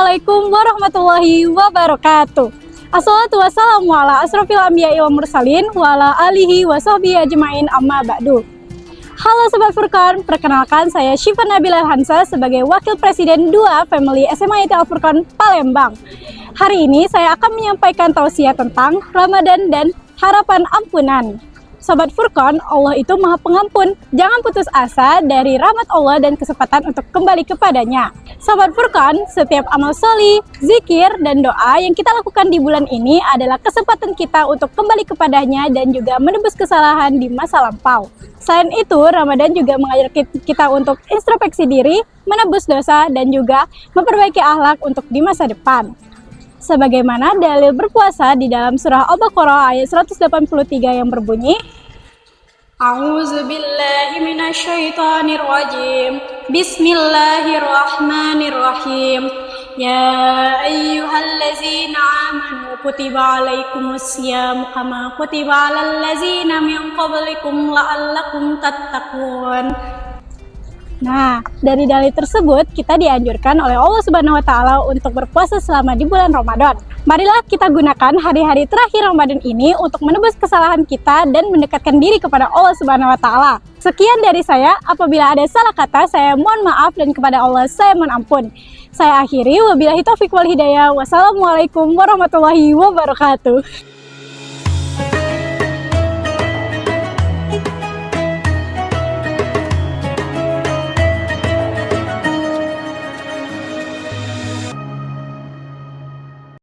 Assalamualaikum warahmatullahi wabarakatuh. Assalatu wassalamu ala asrofil anbiya'i wal mursalin wa ala alihi wa sahbihi ajma'in amma ba'du. Halo Sobat Furqan, perkenalkan saya Syifa Nabila Hansa sebagai Wakil Presiden 2 Family SMA IT Al Furqan Palembang. Hari ini saya akan menyampaikan tausiah tentang Ramadan dan harapan ampunan. Sobat Furqan, Allah itu Maha Pengampun. Jangan putus asa dari rahmat Allah dan kesempatan untuk kembali kepadanya. Sobat Furqan, setiap amal sholih, zikir, dan doa yang kita lakukan di bulan ini adalah kesempatan kita untuk kembali kepadanya dan juga menebus kesalahan di masa lampau. Selain itu, Ramadan juga mengajar kita untuk introspeksi diri, menebus dosa, dan juga memperbaiki akhlak untuk di masa depan. Sebagaimana dalil berpuasa di dalam surah Al-Baqarah ayat 183 yang berbunyi, A'udzubillahi minasyaitonirrajim. Bismillahirrahmanirrahim. Ya ayyuhallazina amanu kutiba alaikumusyamu kama kutiba alal ladzina min qablikum la'allakum tattaqun. Nah, dari dalil tersebut kita dianjurkan oleh Allah Subhanahu wa taala untuk berpuasa selama di bulan Ramadan. Marilah kita gunakan hari-hari terakhir Ramadan ini untuk menebus kesalahan kita dan mendekatkan diri kepada Allah Subhanahu wa taala. Sekian dari saya, apabila ada salah kata saya mohon maaf dan kepada Allah saya mohon ampun. Saya akhiri, wabillahi taufiq wal hidayah. Wassalamualaikum warahmatullahi wabarakatuh.